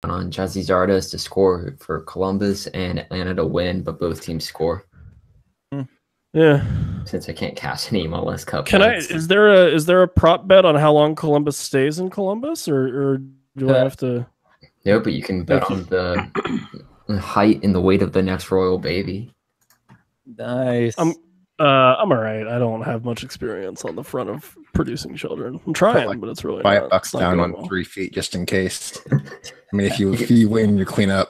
on Jazzy Zardes to score for Columbus and Atlanta to win, but both teams score. Yeah. Since I can't cash any MLS Cup. Can bets. Is there a prop bet on how long Columbus stays in Columbus, or do I have to? No, but you can bet on the height and the weight of the next royal baby. Nice. I'm all right. I don't have much experience on the front of producing children. I'm trying, but it's really $5 down on 3 feet just in case. I mean, if you win, you clean up.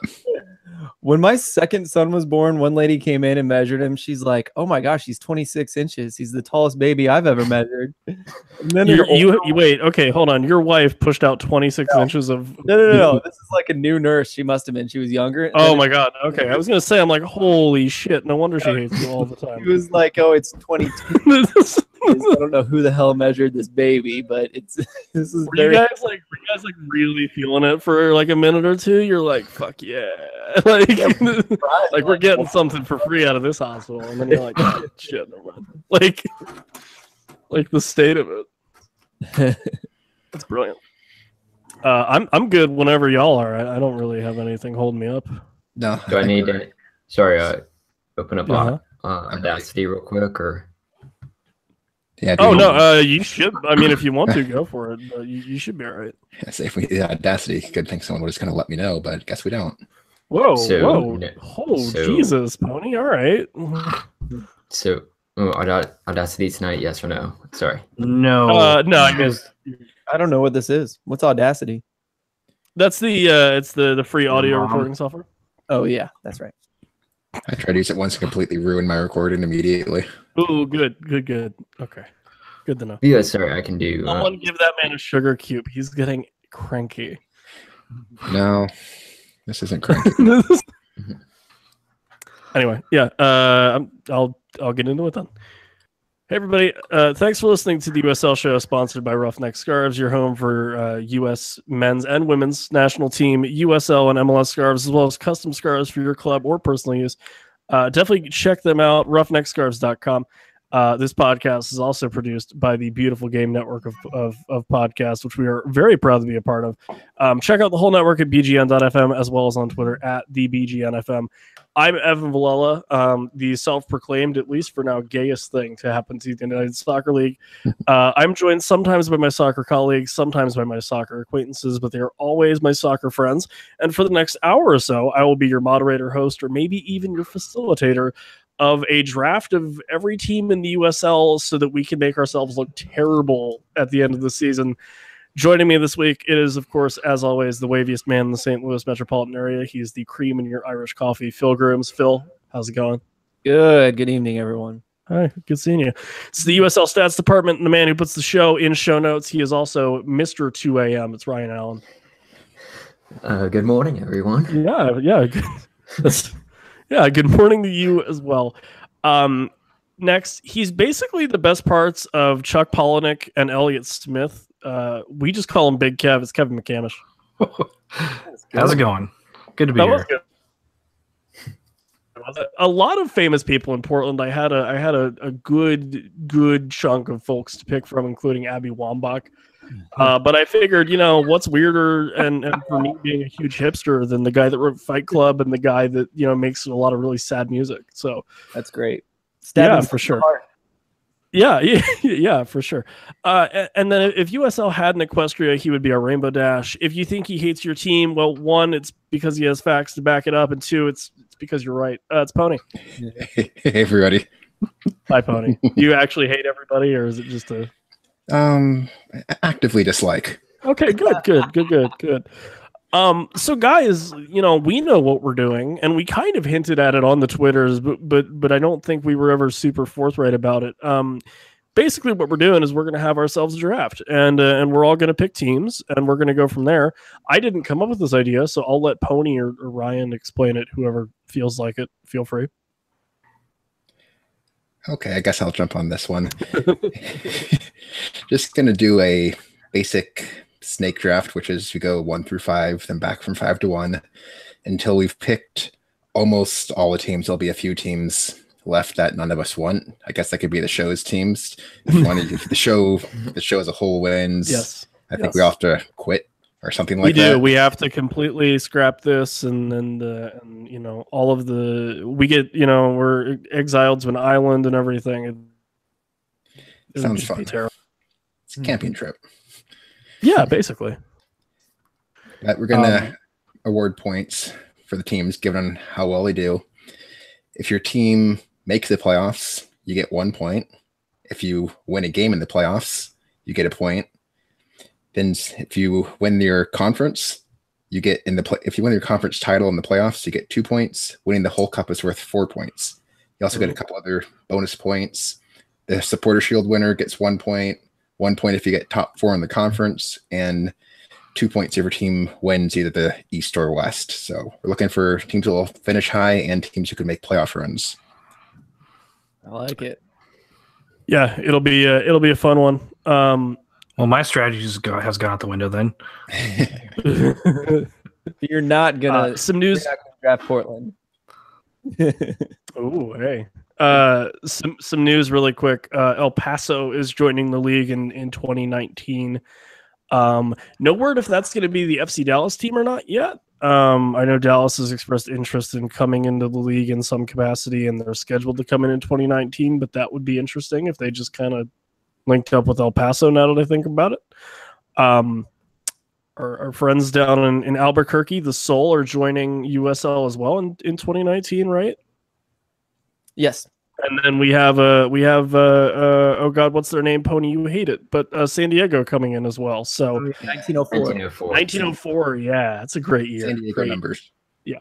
When my second son was born, one lady came in and measured him. She's like, "Oh my gosh, he's 26 inches. He's the tallest baby I've ever measured." And then you wait. Okay, hold on. Your wife pushed out 26 inches of. No. This is like a new nurse. She must have been. She was younger. Oh my god. Okay, I was gonna say. I'm like, holy shit. No wonder she hates you all the time. She was like, "Oh, it's 22." I don't know who the hell measured this baby, but it's this is. Were you guys like really feeling it for like a minute or two? You're like, fuck yeah, like we're getting something for free out of this hospital, and then you're like, oh, shit, never mind. Like the state of it. That's brilliant. I'm good whenever y'all are. I don't really have anything holding me up. No. Do I need to? Sorry, open up Audacity real quick, or? Yeah, oh no, you should. I mean, if you want to, go for it. But you should be all right. Yeah, say if we had Audacity, good thing someone was going to let me know, but I guess we don't. Whoa! Jesus, Pony. All right. So, Audacity tonight? Yes or no? Sorry. No. No. I guess I don't know what this is. What's Audacity? That's the it's the free audio recording software. Oh yeah, that's right. I tried to use it once and completely ruined my recording immediately. Oh, good. Okay, good to know. Yeah, sorry, I can do. Someone give that man a sugar cube. He's getting cranky. No, this isn't cranky. Anyway, yeah. I'll get into it then. Hey everybody, thanks for listening to the USL show sponsored by Roughneck Scarves, your home for U.S. men's and women's national team, USL and MLS scarves, as well as custom scarves for your club or personal use. Definitely check them out, roughneckscarves.com. This podcast is also produced by the beautiful Game Network of podcasts, which we are very proud to be a part of. Check out the whole network at bgn.fm, as well as on Twitter at the BGNFM. I'm Evan Villela, the self-proclaimed, at least for now, gayest thing to happen to the United Soccer League. I'm joined sometimes by my soccer colleagues, sometimes by my soccer acquaintances, but they are always my soccer friends. And for the next hour or so, I will be your moderator, host, or maybe even your facilitator of a draft of every team in the USL so that we can make ourselves look terrible at the end of the season. Joining me this week, it is, of course, as always, the waviest man in the St. Louis metropolitan area. He's the cream in your Irish coffee, Phil Grooms. Phil, how's it going? Good evening, everyone. Hi, good seeing you. It's the USL Stats Department and the man who puts the show in show notes. He is also Mr. 2 a.m. It's Ryan Allen. Good morning, everyone. Yeah. Yeah, good morning to you as well. Next, he's basically the best parts of Chuck Palahniuk and Elliott Smith. We just call him Big Kev. It's Kevin McCamish. How's it going? Good to be here. A lot of famous people in Portland. I had a good chunk of folks to pick from, including Abby Wambach. But I figured, what's weirder and for me being a huge hipster than the guy that wrote Fight Club and the guy that, makes a lot of really sad music. So that's great. Yeah, for sure. Yeah, for sure. And then if USL had an Equestria, he would be our Rainbow Dash. If you think he hates your team, well, one, it's because he has facts to back it up, and two, it's because you're right. It's Pony. Hey, everybody. Hi, Pony. Do you actually hate everybody, or is it just a... actively dislike. Okay, good. So guys, we know what we're doing, and we kind of hinted at it on the Twitters, but I don't think we were ever super forthright about it. Basically what we're doing is we're going to have ourselves a draft, and we're all going to pick teams, and we're going to go from there. I didn't come up with this idea, so I'll let Pony or Ryan explain it. Whoever feels like it, feel free. Okay, I guess I'll jump on this one. Just going to do a basic snake draft, which is we go 1 through 5, then back from 5 to 1 until we've picked almost all the teams. There'll be a few teams left that none of us want. I guess that could be the show's teams. If the show as a whole wins, yes. I think we all have to quit or something We like do. that? We have to completely scrap this, and all of we get we're exiled to an island and everything. It would Sounds just fun. be terrible. It's a camping trip. Yeah, basically. But we're gonna award points for the teams given how well they do. If your team makes the playoffs, you get 1 point. If you win a game in the playoffs, you get a point. Then if you win your conference, you get if you win your conference title in the playoffs, you get 2 points. Winning the whole cup is worth 4 points. You also get a couple other bonus points. The supporter shield winner gets 1 point. 1 point if you get top 4 in the conference, and 2 points if your team wins either the East or West. So we're looking for teams who will finish high and teams who can make playoff runs. I like it. Yeah, it'll be a fun one. Well, my strategy has gone out the window then. You're not gonna some news. you're not gonna draft Portland. Oh, hey. Some news really quick. El Paso is joining the league in 2019. No word if that's going to be the FC Dallas team or not yet. I know Dallas has expressed interest in coming into the league in some capacity, and they're scheduled to come in 2019, but that would be interesting if they just kind of linked up with El Paso, now that I think about it. Our friends down in Albuquerque, the Soul, are joining USL as well in 2019, right? Yes. And then we have oh god, what's their name? Pony, you hate it, but San Diego coming in as well. So 1904. 1904, yeah, that's a great year. San Diego great. numbers. Yeah.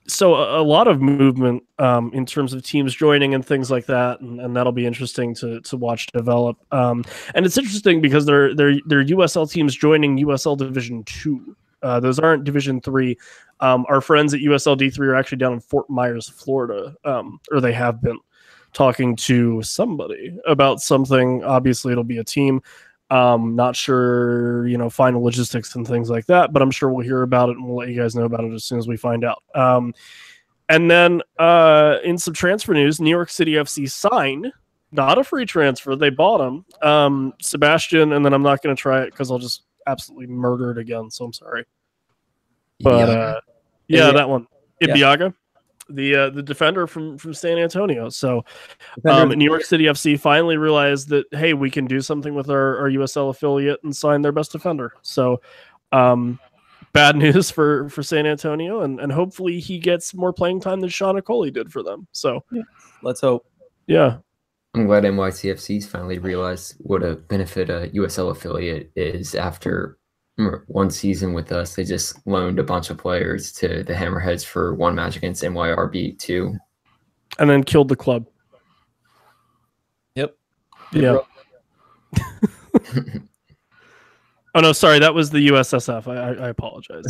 So a lot of movement in terms of teams joining and things like that, and that'll be interesting to watch develop. And it's interesting because they're USL teams joining USL Division 2. Those aren't Division 3. Our friends at USL D3 are actually down in Fort Myers, Florida, or they have been talking to somebody about something. Obviously, it'll be a team. Not sure, final logistics and things like that, but I'm sure we'll hear about it and we'll let you guys know about it as soon as we find out. And then in some transfer news, New York City FC signed, not a free transfer, they bought him, Sebastian, and then I'm not going to try it because I'll just absolutely murder it again, so I'm sorry. But that one, Ibiaga, the defender from San Antonio. So New York City FC finally realized that, hey, we can do something with our USL affiliate and sign their best defender. So bad news for San Antonio, and hopefully he gets more playing time than Sean Okoli did for them. So let's hope. Yeah. I'm glad NYCFC's finally realized what a benefit a USL affiliate is. After one season with us, they just loaned a bunch of players to the Hammerheads for one match against NYRB 2. And then killed the club. Yep. Yeah. Oh no, sorry, that was the USSF. I apologize.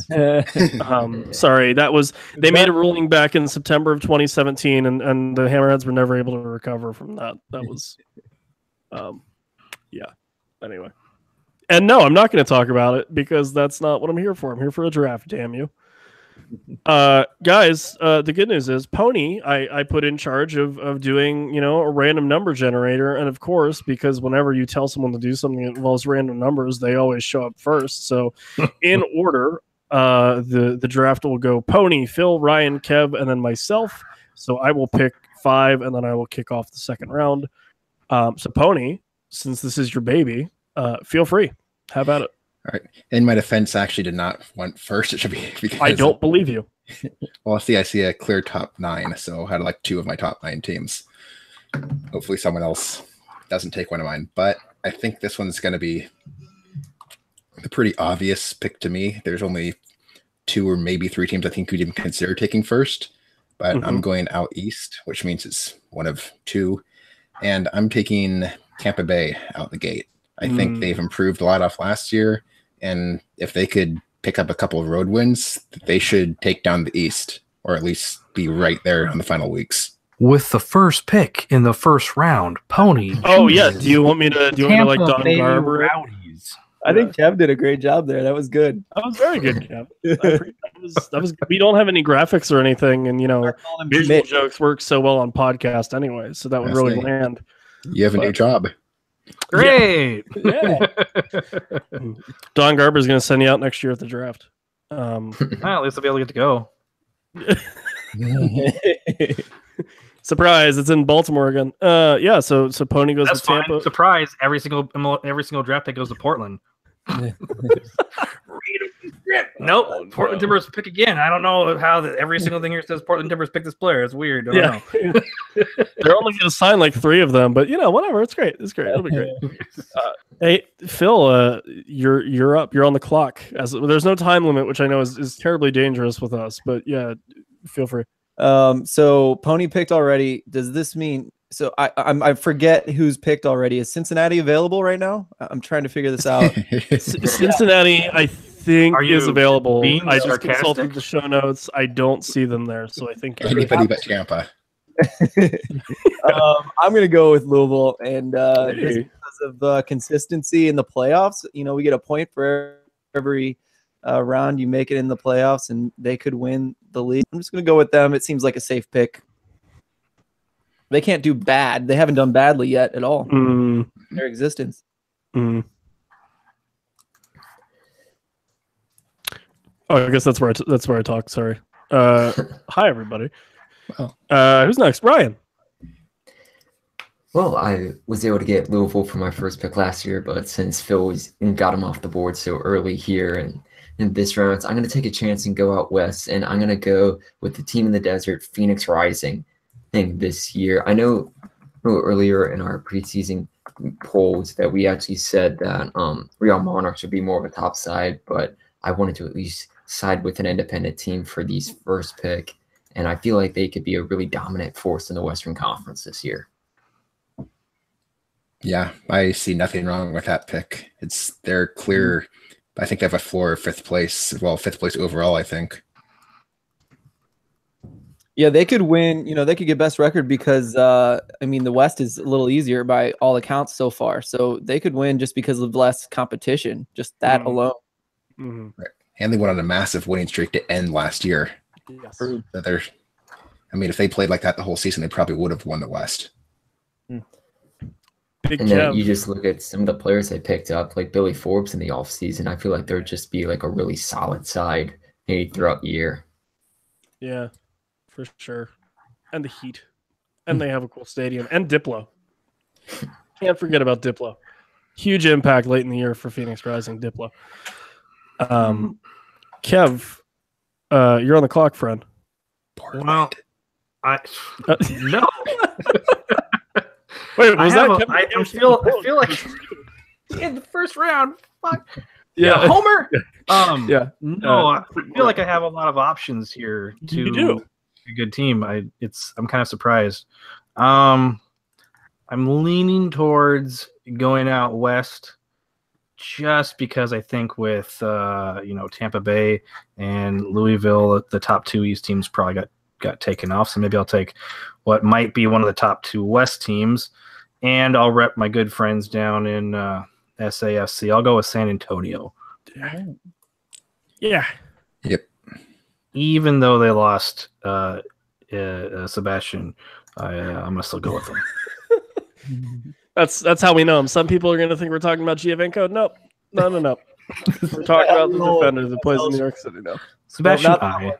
Sorry, that was they made a ruling back in September of 2017, and the Hammerheads were never able to recover from that. That was, yeah. Anyway, and no, I'm not going to talk about it because that's not what I'm here for. I'm here for a draft. Damn you, guys. The good news is Pony, I put in charge of doing a random number generator, and of course, because whenever you tell someone to do something that involves random numbers, they always show up first. So in order, the draft will go Pony, Phil, Ryan, Kev, and then myself. So I will pick 5, and then I will kick off the second round. So Pony, since this is your baby, feel free. How about it? All right. In my defense, I actually did not want first. It should be because I don't believe you. Well, I see a clear top 9, so I had like 2 of my top 9 teams. Hopefully someone else doesn't take one of mine, but I think this one's going to be a pretty obvious pick to me. There's only 2 or maybe 3 teams I think you'd even consider taking first, but I'm going out east, which means it's one of 2, and I'm taking Tampa Bay out the gate. I think they've improved a lot off last year, and if they could pick up a couple of road wins, they should take down the East, or at least be right there on the final weeks. With the first pick in the first round, Pony. Oh yeah, do you want me to like Don Garber? Rowdies. I think Kev did a great job there. That was good. That was very good, Kev. That was. We don't have any graphics or anything, and visual jokes work so well on podcast anyway, so that would really land. You have a new job. Great. Yeah. Don Garber's going to send you out next year at the draft. Well, at least I'll be able to get to go. Surprise! It's in Baltimore again. Yeah. So Pony goes That's to Tampa. fine. Surprise! Every single draft pick goes to Portland. Nope. Portland Timbers pick again. I don't know how every single thing here says Portland Timbers pick this player. It's weird. I don't know. They're only going to sign like 3 of them, but whatever. It's great. It's great. It'll be great. Hey, Phil, you're up. You're on the clock. There's no time limit, which I know is terribly dangerous with us. But yeah, feel free. So Pony picked already. Does this mean? So I forget who's picked already. Is Cincinnati available right now? I'm trying to figure this out. Cincinnati, I think, is available. I just sarcastic? consulted the show notes. I don't see them there, so I think Anybody but Tampa. I'm gonna go with Louisville, and Hey. just because of consistency in the playoffs. We get a point for every round you make it in the playoffs, and they could win the league. I'm just gonna go with them. It seems like a safe pick. They can't do bad. They haven't done badly yet at all in their existence. Oh, I guess that's where I talk. Sorry. Hi, everybody. Who's next? Brian. Well, I was able to get Louisville for my first pick last year, but since Phil got him off the board so early here and in this round, I'm going to take a chance and go out west, and I'm going to go with the team in the desert, Phoenix Rising, thing this year. I know earlier in our preseason polls that we actually said that Real Monarchs would be more of a top side, but I wanted to at least side with an independent team for these first pick, and I feel like they could be a really dominant force in the Western Conference this year. Yeah, I see nothing wrong with that pick. They're clear. I think they have a floor of 5th place. Well, 5th place overall, I think. Yeah, they could win. They could get best record because the West is a little easier by all accounts so far. So they could win just because of less competition. Just that alone. Right. And they went on a massive winning streak to end last year. Yes. So if they played like that the whole season, they probably would have won the West. Big And then Kev. you just look at some of the players they picked up, like Billy Forbes in the offseason. I feel like there would just be like a really solid side maybe throughout the year. Yeah, for sure. And the Heat. And they have a cool stadium. And Diplo. Can't forget about Diplo. Huge impact late in the year for Phoenix Rising, Diplo. Kev, you're on the clock, friend. Well, no. Wait, was that Kevin? I feel like in the first round. Fuck. Yeah. Homer. Yeah. No, I feel like I have a lot of options here to You do. a good team. I'm kind of surprised. I'm leaning towards going out west just because I think with Tampa Bay and Louisville, the top 2 East teams probably got taken off. So maybe I'll take what might be one of the top 2 West teams, and I'll rep my good friends down in SAFC. I'll go with San Antonio. Yeah. Yep. Even though they lost Sebastian, I'm gonna still go with them. That's how we know him. Some people are going to think we're talking about Giovinco. Nope. No. We're talking about the defender that plays in New York City now. Sebastian, Not-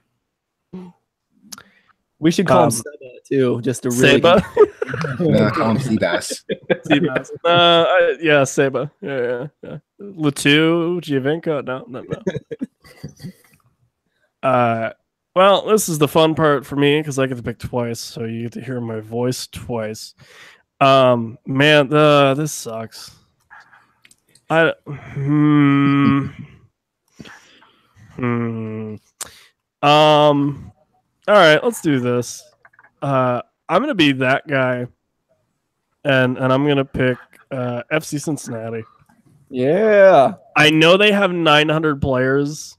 We should call him Seba too, just to really. Seba? No, call him Seabass. Seabass. Yeah, Seba. Yeah. Latu, Giovinco. No. Well, this is the fun part for me because I get to pick twice, so you get to hear my voice twice. Man, this sucks. All right, let's do this. I'm gonna be that guy, and I'm gonna pick FC Cincinnati. Yeah. I know they have 900 players,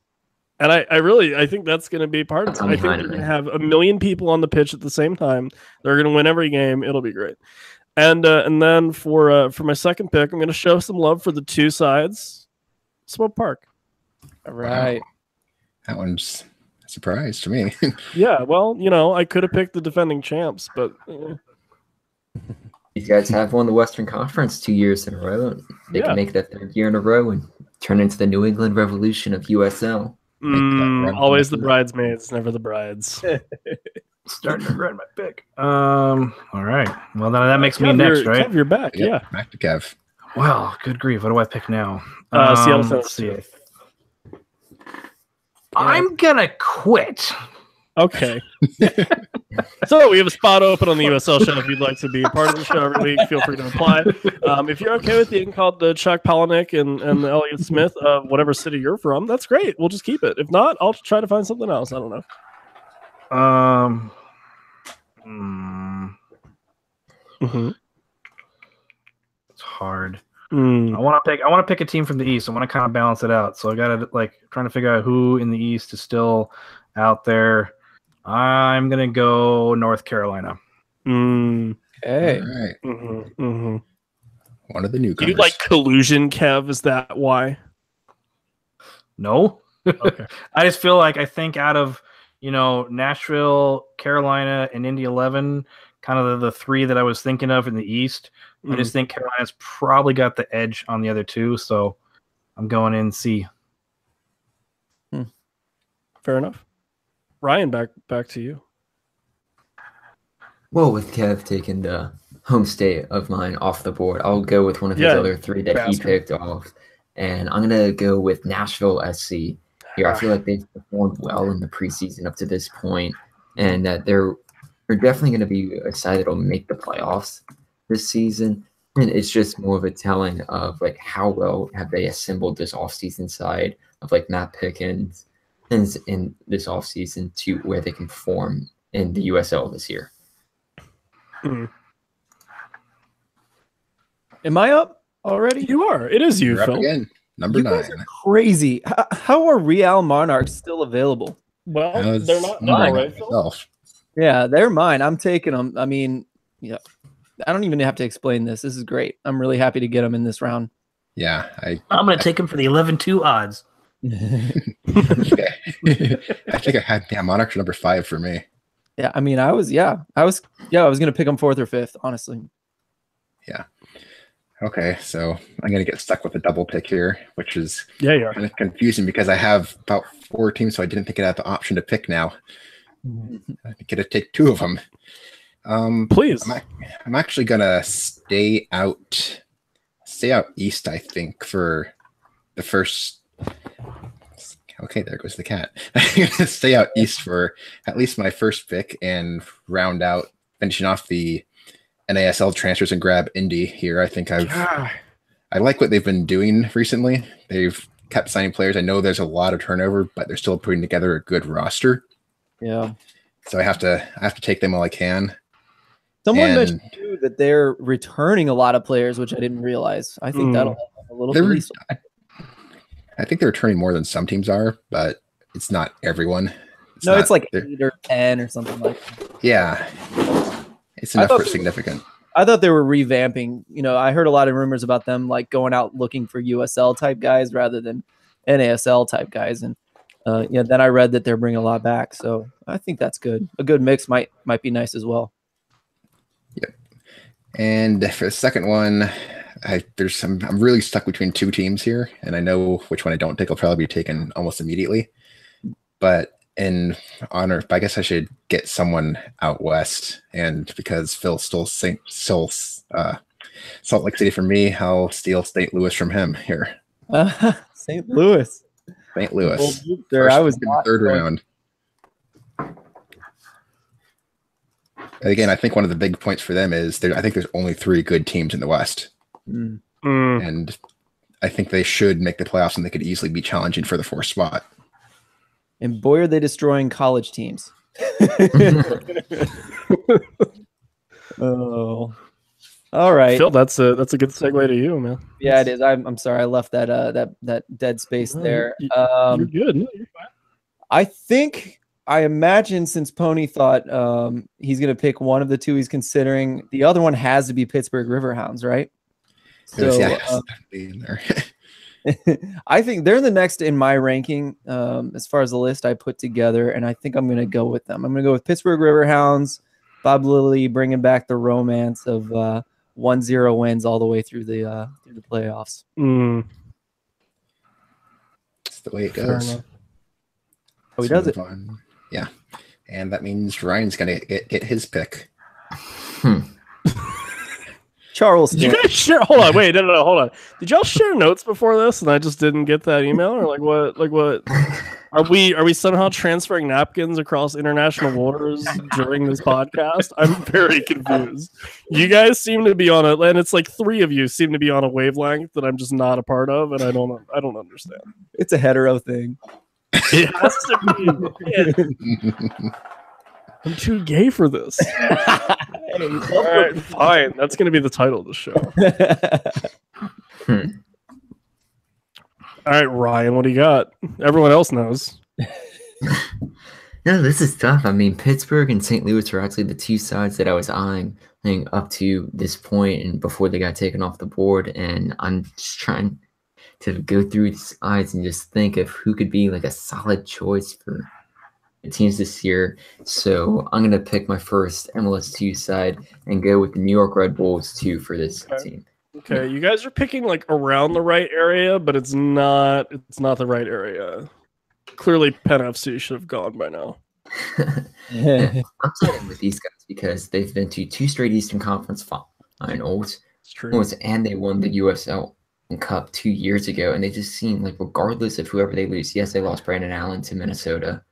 and I think that's gonna be part of it. I think they're gonna have 1 million people on the pitch at the same time. They're gonna win every game. It'll be great. And then for my second pick, I'm gonna show some love for the 2 sides. Swope Park. All right. Wow. That one's a surprise to me. Yeah, well, I could have picked the defending champs, but These guys have won the Western Conference 2 years in a row. They Yeah. can make that third year in a row and turn into the New England Revolution of USL. Always the bridesmaids, never the brides. Starting to regret my pick. All right. Well, then that makes me Kev, next, right? Kev, you're back. Yep, Yeah. back to Kev. Well, good grief. What do I pick now? Seattle Let's Sounders. see. I'm gonna quit. Okay. So we have a spot open on the USL show. If you'd like to be a part of the show every week, feel free to apply. If you're okay with being called the Chuck Palahniuk and the Elliott Smith of whatever city you're from, that's great. We'll just keep it. If not, I'll try to find something else. I don't know. It's hard. I Mm. want to pick a team from the East. I want to kind of balance it out. So I got to trying to figure out who in the East is still out there. I'm gonna go North Carolina. Mm. Hey, All right. Mm-hmm. One of the Do newcomers. you like collusion, Kev? Is that why? No, Okay. I just feel like I think out of Nashville, Carolina, and Indy 11, kind of the three that I was thinking of in the East. I just think Carolina's probably got the edge on the other two, so I'm going in C. Fair enough. Ryan, back to you. Well, with Kev taking the home state of mine off the board, I'll go with one of his Yeah, other three that he bastard. picked off. And I'm going to go with Nashville SC. Here, I feel like they've performed well in the preseason up to this point, and that they're definitely going to be excited to make the playoffs this season. And it's just more of a telling of like how well have they assembled this offseason side of like Matt Pickens in this offseason to where they can perform in the USL this year. am I up already? You are. It is you, You're up Phil. again. Number You 9. guys are crazy. How are Real Monarchs still available? Well, I was they're not wondering now, that right, Phil? myself. Yeah, they're mine. I'm taking them. I mean, yeah, I don't even have to explain this. This is great. I'm really happy to get them in this round. Yeah, I'm going to take him for the 11-2 odds. okay. I think I had Monarchs number 5 for me. Yeah, I mean, I was gonna pick them 4th or 5th, honestly. Okay, so I'm gonna get stuck with a double pick here, which is Yeah, you are. kind of confusing because I have about 4 teams, so I didn't think I had the option to pick now. I get to take 2 of them. Please. I'm actually gonna stay out east, I think, for the first. Okay, there goes the cat. I'm gonna stay out east for at least my first pick and round out, finishing off the NASL transfers and grab Indy here. I think I like what they've been doing recently. They've kept signing players. I know there's a lot of turnover, but they're still putting together a good roster. Yeah. So I have to take them while I can. Someone And- mentioned too that they're returning a lot of players, which I didn't realize. I think that'll help them a little They're- at least. I think they're returning more than some teams are, but it's not everyone. No, it's like they're- 8 or 10 or something like that. yeah. It's I enough thought for they- significant. I thought they were revamping. I heard a lot of rumors about them like going out looking for USL type guys rather than NASL type guys. And then I read that they're bringing a lot back. So I think that's good. A good mix might be nice as well. And for the second one, I'm really stuck between 2 teams here, and I know which one I don't take. I'll probably be taken almost immediately. But in honor, I guess I should get someone out west, and because Phil stole Salt Lake City from me, I'll steal St. Louis from him here. St. Louis. St. Louis. Well, there, I was in the not third going- round. And again, I think one of the big points for them is I think there's only 3 good teams in the West, Mm. and I think they should make the playoffs, and they could easily be challenging for the 4th spot. And boy, are they destroying college teams. Oh, all right. Phil, that's a good segue to you, man. Yeah, it is. I'm sorry, I left that dead space No, there. You're good. No, you're fine. I imagine since Pony thought he's going to pick one of the 2 he's considering, the other one has to be Pittsburgh Riverhounds, right? So Yeah, it's definitely in there. I think they're the next in my ranking as far as the list I put together, and I think I'm going to go with them. I'm going to go with Pittsburgh Riverhounds, Bob Lilly bringing back the romance of 1-0 wins all the way through the playoffs. That's the way it Fair goes. enough. Oh, he Let's does it. move on. Yeah. And that means Ryan's going to get his pick. Charles. Did you guys share? Hold on, wait, no, hold on. Did y'all share notes before this, and I just didn't get that email, or like what? Like what? Are we somehow transferring napkins across international waters during this podcast? I'm very confused. You guys seem to be on a, and it's like 3 of you seem to be on a wavelength that I'm just not a part of, and I don't understand. It's a hetero thing. It has to be. I'm too gay for this. All right, fine. That's going to be the title of the show. All right, Ryan, what do you got? Everyone else knows. No, this is tough. I mean, Pittsburgh and St. Louis are actually the 2 sides that I was eyeing up to this point and before they got taken off the board. And I'm just trying to go through these sides and just think of who could be like a solid choice for teams this year. So I'm going to pick my first MLS2 side and go with the New York Red Bulls 2 for this team. Okay, you guys are picking like around the right area, but it's not the right area. Clearly Penn FC should have gone by now. I'm siding with these guys because they've been to 2 straight Eastern Conference finals. It's true. And they won the USL Cup 2 years ago, and they just seem like regardless of whoever they lose, yes, they lost Brandon Allen to Minnesota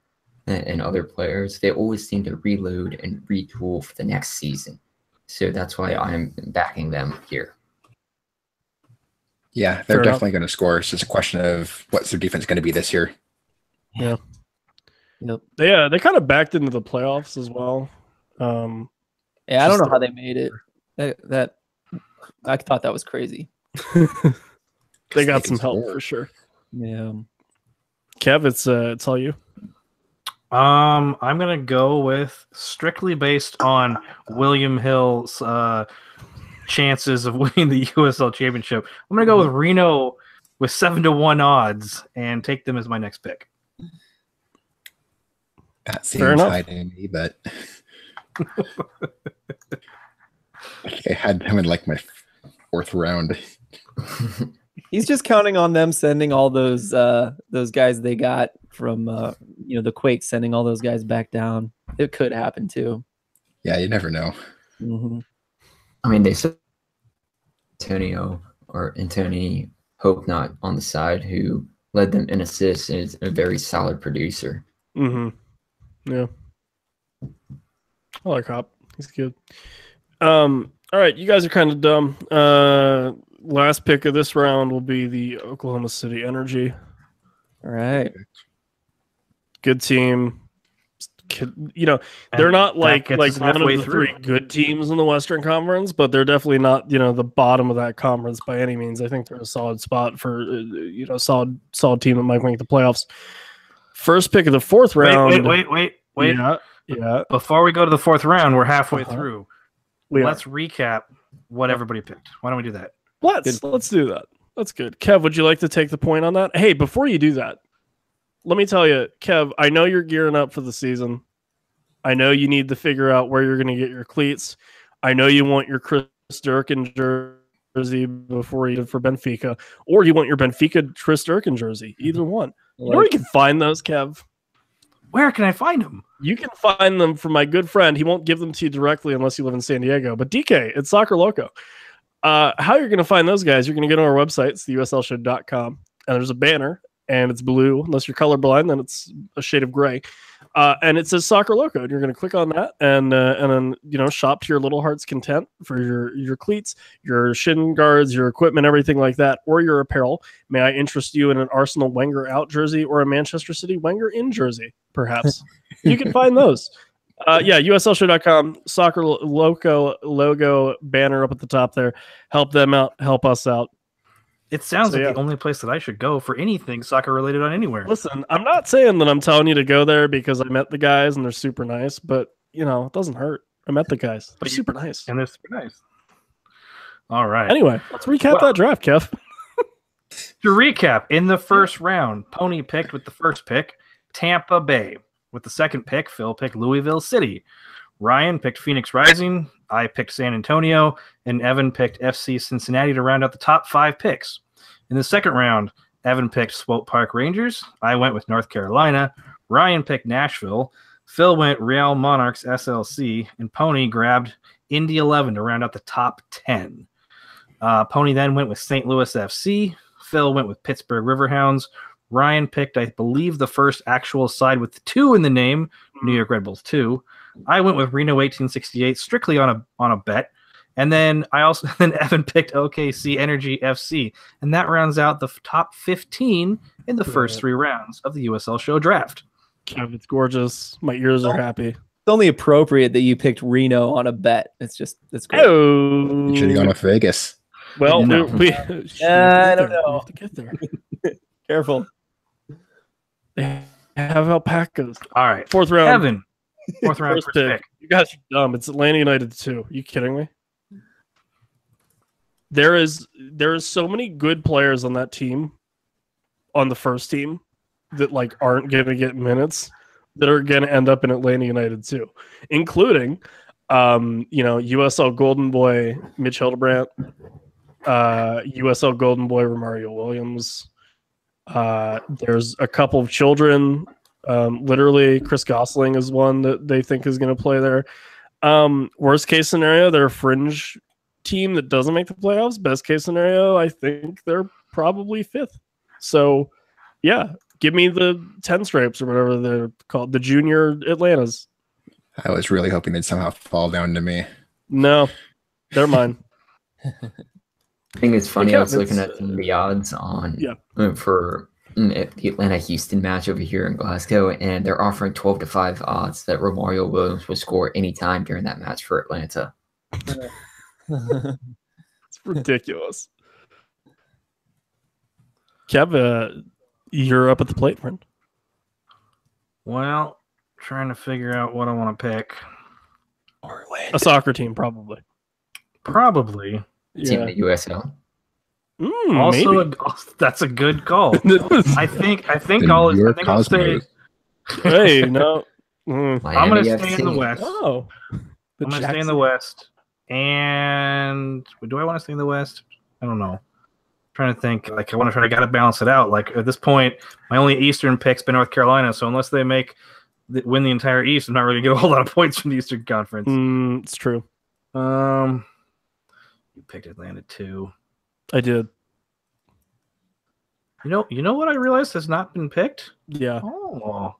and other players, they always seem to reload and retool for the next season. So that's why I'm backing them here. Yeah, they're definitely going to score. It's just a question of what's their defense going to be this year. Yeah. Yep. They kind of backed into the playoffs as well. Yeah, I don't know how they made it. That I thought that was crazy. They got some help for sure. Yeah. Kev, it's all you. I'm gonna go with strictly based on William Hill's chances of winning the USL Championship. I'm gonna go with Reno with 7-1 odds and take them as my next pick. That seems high to me, but I had them in like my 4th round. He's just counting on them sending all those guys they got from the Quake, sending all those guys back down. It could happen too. Yeah, you never know. Mm-hmm. I mean, they said Antonio Hope not on the side, who led them in assists and is a very solid producer. Mm-hmm. Yeah. I like Hop. He's good. All right, you guys are kind of dumb. Last pick of this round will be the Oklahoma City Energy. All right. Good team. They're not like one of the 3 good teams in the Western Conference, but they're definitely not, the bottom of that conference by any means. I think they're a solid spot for, solid team that might make the playoffs. First pick of the 4th round. Wait. Yeah. Before we go to the 4th round, we're halfway through. Yeah. Let's recap what everybody picked. Why don't we do that? Let's do that. That's good. Kev, would you like to take the point on that? Hey, before you do that, let me tell you, Kev, I know you're gearing up for the season. I know you need to figure out where you're going to get your cleats. I know you want your Chris Durkin jersey before you did for Benfica, or you want your Benfica Chris Durkin jersey. Either one. You know where you can find those, Kev? Where can I find them? You can find them from my good friend. He won't give them to you directly unless you live in San Diego. But DK, it's Soccer Loco. How you're going to find those guys, you're going to go to our website. It's theuslshow.com. And there's a banner, and it's blue. Unless you're colorblind, then it's a shade of gray. And it says Soccer Loco. And you're going to click on that and then shop to your little heart's content for your cleats, your shin guards, your equipment, everything like that, or your apparel. May I interest you in an Arsenal Wenger out jersey or a Manchester City Wenger in jersey, perhaps? You can find those. USLshow.com, Soccer Loco logo banner up at the top there. Help them out. Help us out. It sounds like the only place that I should go for anything soccer related on anywhere. Listen, I'm not saying that I'm telling you to go there because I met the guys and they're super nice, but it doesn't hurt. I met the guys. They're super nice. And they're super nice. All right. Anyway, let's recap that draft, Kev. To recap, in the first round, Pony picked with the first pick Tampa Bay. With the second pick, Phil picked Louisville City. Ryan picked Phoenix Rising. I picked San Antonio, and Evan picked FC Cincinnati to round out the top 5 picks. In the second round, Evan picked Swope Park Rangers. I went with North Carolina. Ryan picked Nashville. Phil went Real Monarchs SLC, and Pony grabbed Indy 11 to round out the top 10. Pony then went with St. Louis FC. Phil went with Pittsburgh Riverhounds. Ryan picked, I believe, the first actual side with the 2 in the name, New York Red Bulls 2. I went with Reno 1868 strictly on a bet. And then Evan picked OKC Energy FC, and that rounds out the top 15 in the first 3 rounds of the USL Show draft. Kev, it's gorgeous. My ears are happy. It's only appropriate that you picked Reno on a bet. It's great. You should have gone with Vegas. Well, No. I don't know. We have to get there. Careful. They have alpacas. All right. 4th round. Evan, 4th round First first pick. pick. You guys are dumb. It's Atlanta United 2. You kidding me? There is so many good players on that team, on the first team, that like aren't going to get minutes, that are going to end up in Atlanta United 2, including, USL Golden Boy Mitch Hildebrandt, USL Golden Boy Romario Williams. There's a couple of children. Literally, Chris Gosling is one that they think is going to play there. Worst case scenario, they're a fringe team that doesn't make the playoffs. Best case scenario, I think they're probably 5th. So, yeah, give me the 10 stripes or whatever they're called, the junior Atlantas. I was really hoping they'd somehow fall down to me. No, they're mine. I think it's funny. Yeah, I was looking it's, at some of the odds on Yeah. For the Atlanta-Houston match over here in Glasgow, and they're offering 12-5 odds that Romario Williams will score anytime during that match for Atlanta. It's ridiculous. Kev, you're up at the plate, friend. Well, trying to figure out what I want to pick. A soccer team, probably. Probably. Team in the USL. Also, Maybe. that's a good call. I think The I'll New York I'll stay. Cosmos. Hey, no. I'm Miami going to stay FC. in the West. Oh. I'm going to stay in the West. And do I want to stay in the West? I don't know. I'm trying to think. Like, I want to try to gotta balance it out. Like, at this point, my only Eastern pick's been North Carolina. So unless they win the entire East, I'm not really going to get a whole lot of points from the Eastern Conference. It's true. You picked Atlanta too. I did. You know what I realized has not been picked? Yeah. Oh,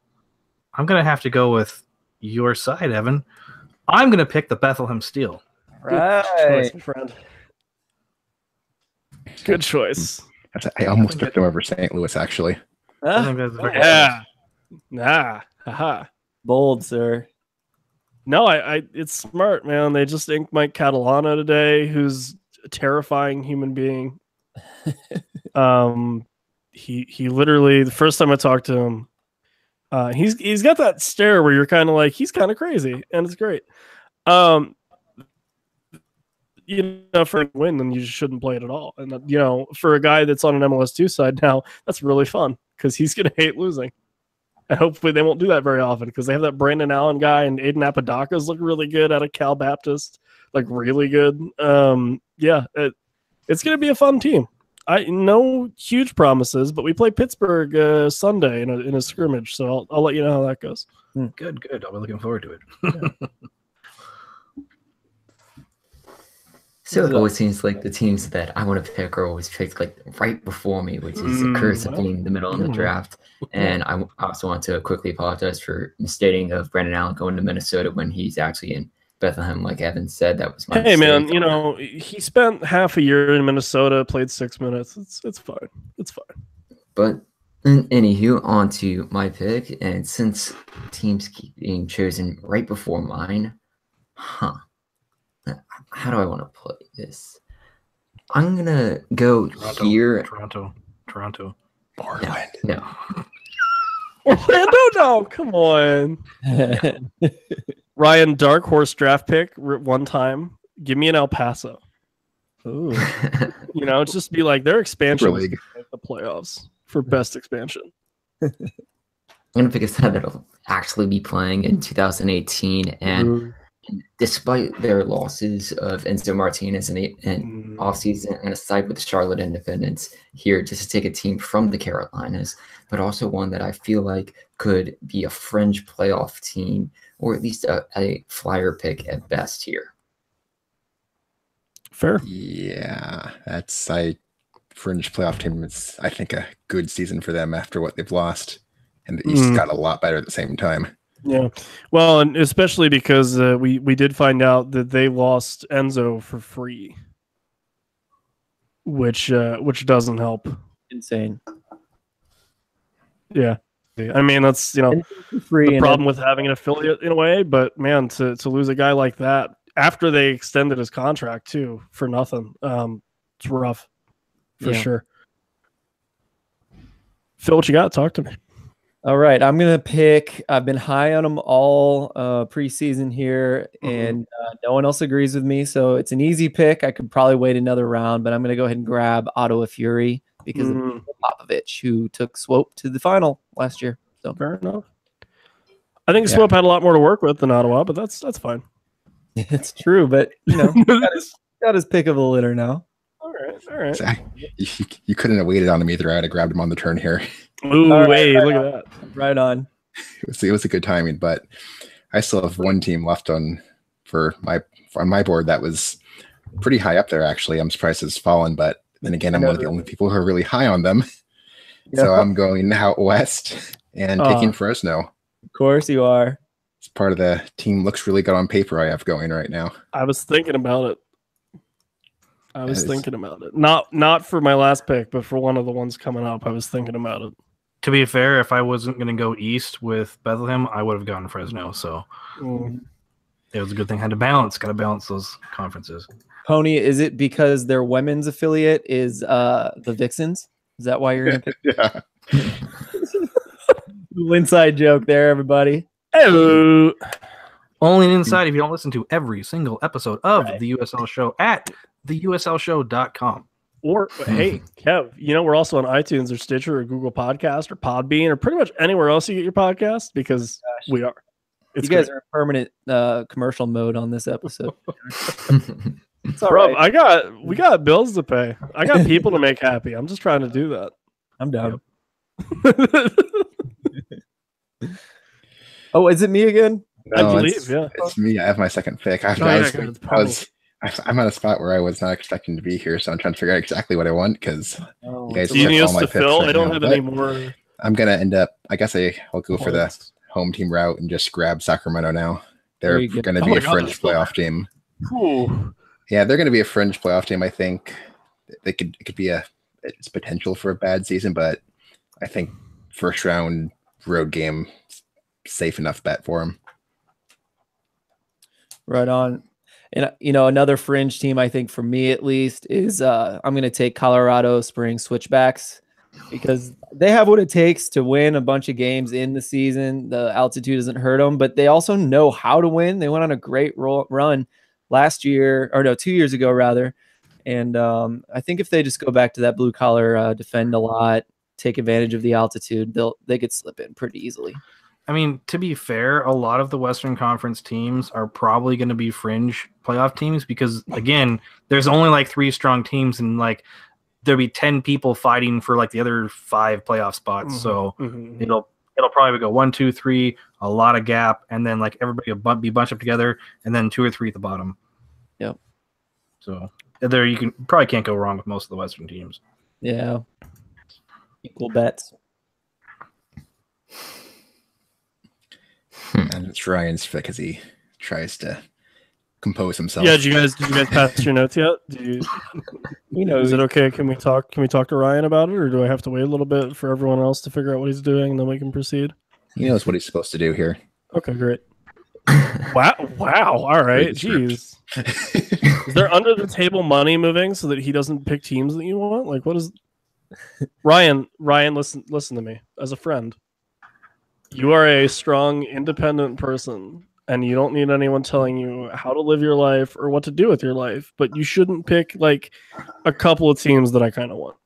I'm gonna have to go with your side, Evan. I'm gonna pick the Bethlehem Steel. Good choice, Right. my friend. Good choice. I almost took them over St. Louis, actually. I Ah, think that's very Yeah. Nah. Haha. bold, sir. No, I it's smart, man. They just inked Mike Catalano today, who's a terrifying human being. He literally, the first time I talked to him, he's got that stare where you're kind of like, he's kind of crazy, and it's great. For a win, then you just shouldn't play it at all. And for a guy that's on an MLS2 side now, that's really fun because he's gonna hate losing. And hopefully they won't do that very often because they have that Brandon Allen guy and Aiden Apodaca's look really good out of Cal Baptist, like really good. It's gonna be a fun team. No huge promises, but we play Pittsburgh Sunday in a scrimmage, so I'll let you know how that goes. good. I'll be looking forward to it. So it always seems like the teams that I want to pick are always picked like right before me, which is a curse of being in the middle of the draft. And I also want to quickly apologize for misstating of Brandon Allen going to Minnesota when he's actually in Bethlehem. Like Evan said, that was my Hey mistake. man, he spent half a year in Minnesota, played 6 minutes. It's fine. It's fine. But anywho, on to my pick. And since teams keep being chosen right before mine, how do I want to play this? I'm going to go here. Toronto. Portland. No. Orlando, no, come on. Ryan, dark horse draft pick one time. Give me an El Paso. Ooh. It's just be like their expansion Super League. is to make the playoffs for best expansion. I'm going to pick a side that'll actually be playing in 2018. And Despite their losses of Enzo Martinez in offseason, and aside with the Charlotte Independence here, just to take a team from the Carolinas, but also one that I feel like could be a fringe playoff team, or at least a flyer pick at best here. Fair. Yeah, that's fringe playoff team. It's, I think, a good season for them after what they've lost, and the East got a lot better at the same time. Yeah, well, and especially because we did find out that they lost Enzo for free, which doesn't help. Insane. Yeah, I mean that's Free the problem with having an affiliate in a way, but man, to lose a guy like that after they extended his contract too for nothing, it's rough for sure. Phil, what you got? Talk to me. All right, I'm gonna pick. I've been high on them all preseason here, and no one else agrees with me. So it's an easy pick. I could probably wait another round, but I'm gonna go ahead and grab Ottawa Fury because of Popovich, who took Swope to the final last year. So fair enough. I think Swope had a lot more to work with than Ottawa, but that's fine. It's true, but got his pick of the litter now. All right. So you couldn't have waited on him either. I'd have grabbed him on the turn here. Ooh, right, look at that. Right on. It was a good timing, but I still have one team left on my board that was pretty high up there, actually. I'm surprised it's fallen, but then again, I'm one of the only people who are really high on them. Yeah. So I'm going out west and taking Fresno. Of course you are. It's part of the team. Looks really good on paper I have going right now. I was thinking about it. Not for my last pick, but for one of the ones coming up. I was thinking about it. To be fair, if I wasn't going to go east with Bethlehem, I would have gone Fresno. So it was a good thing. I had to balance. Got to balance those conferences. Pony, is it because their women's affiliate is the Vixens? Is that why you're going to pick? Yeah. Little inside joke there, everybody. Hello. Only an inside if you don't listen to every single episode of the USL Show at theuslshow.com. Or, hey, Kev, we're also on iTunes or Stitcher or Google Podcast or Podbean or pretty much anywhere else you get your podcast because we are. You guys are in permanent commercial mode on this episode. It's all right. We got bills to pay. I got people to make happy. I'm just trying to do that. I'm down. Oh, is it me again? I believe, it's me. I have my second pick. I'm at a spot where I was not expecting to be here, so I'm trying to figure out exactly what I want because you guys do you need all us my to picks fill? right I don't now, have any more. I'm gonna end up. I guess I'll go for the home team route and just grab Sacramento now. They're going to be a fringe playoff team. Cool. Yeah, they're going to be a fringe playoff team. I think it could be it's potential for a bad season, but I think first round road game safe enough bet for them. Right on. And another fringe team, I think for me at least, is I'm going to take Colorado Springs Switchbacks because they have what it takes to win a bunch of games in the season. The altitude doesn't hurt them, but they also know how to win. They went on a great run last year, or no, 2 years ago rather. And I think if they just go back to that blue collar, defend a lot, take advantage of the altitude, they could slip in pretty easily. I mean, to be fair, a lot of the Western Conference teams are probably going to be fringe playoff teams because, again, there's only like 3 strong teams and like there'll be 10 people fighting for like the other 5 playoff spots. So it'll probably go 1, 2, 3, a lot of gap, and then like everybody will be bunched up together, and then 2 or 3 at the bottom. Yep. So there you probably can't go wrong with most of the Western teams. Yeah. Equal bets. And it's Ryan's pick as he tries to compose himself. Yeah, did you guys pass your notes yet? Is it okay? Can we talk to Ryan about it, or do I have to wait a little bit for everyone else to figure out what he's doing and then we can proceed? He knows what he's supposed to do here. Okay, great. Wow. All right. Jeez. Is there under the table money moving so that he doesn't pick teams that you want? Like, what is Ryan, listen to me as a friend. You are a strong, independent person, and you don't need anyone telling you how to live your life or what to do with your life, but you shouldn't pick like a couple of teams that I kind of want.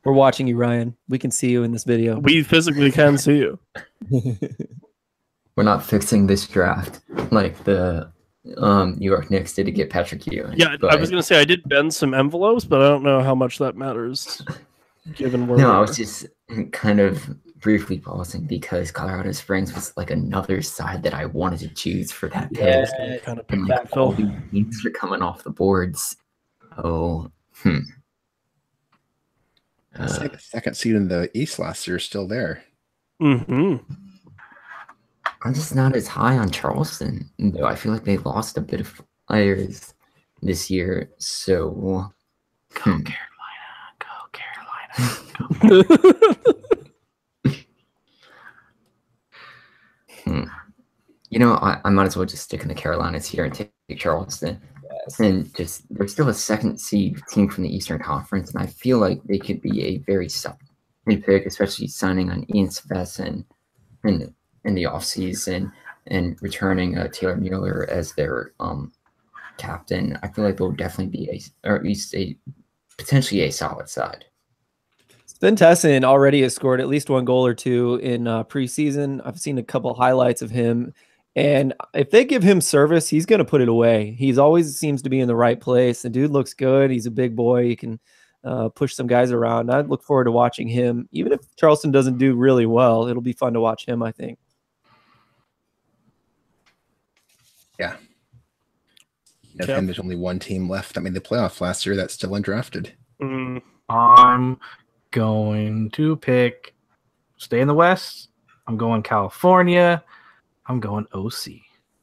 We're watching you, Ryan. We can see you in this video. We physically can see you. we're not fixing this draft like the New York Knicks did to get Patrick Ewing. Yeah, I was gonna say I did bend some envelopes, but I don't know how much that matters given where. No, I was just kind of briefly pausing because Colorado Springs was like another side that I wanted to choose for that pick. Yeah, kind of And pick like all these teams are coming off the boards. Oh, Second seed in the East last year is still there. Mm-hmm. I'm just not as high on Charleston, though. I feel like they lost a bit of players this year. So, Go Carolina. You know, I might as well just stick in the Carolinas here and take Charleston. And just they're still a second seed team from the Eastern Conference, and I feel like they could be a very solid pick, especially signing on Ian Svesson in the offseason and returning Taylor Mueller as their captain. I feel like they'll definitely be or at least potentially a solid side. Sven Tessin already has scored at least one goal or two in preseason. I've seen a couple highlights of him. And if they give him service, he's going to put it away. He's always seems to be in the right place. The dude looks good. He's a big boy. He can push some guys around. I look forward to watching him. Even if Charleston doesn't do really well, it'll be fun to watch him, I think. Yeah. And there's only one team left that made the playoff last year that's still undrafted. I'm going to pick stay in the West. I'm going California. I'm going OC.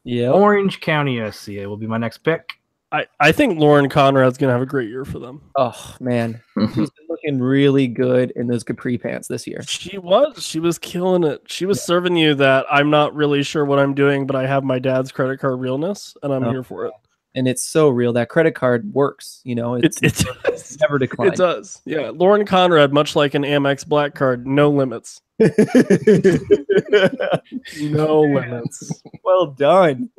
Yeah, Orange County SCA will be my next pick. I think Lauren Conrad's going to have a great year for them. Oh, man. She's been looking really good in those capri pants this year. She was killing it. She was serving you that I'm not really sure what I'm doing, but I have my dad's credit card realness, and I'm here for it. And it's so real. That credit card works. You know, it does. Never decline. It does. Yeah. Lauren Conrad, much like an Amex Black Card, no limits. No limits. Well done.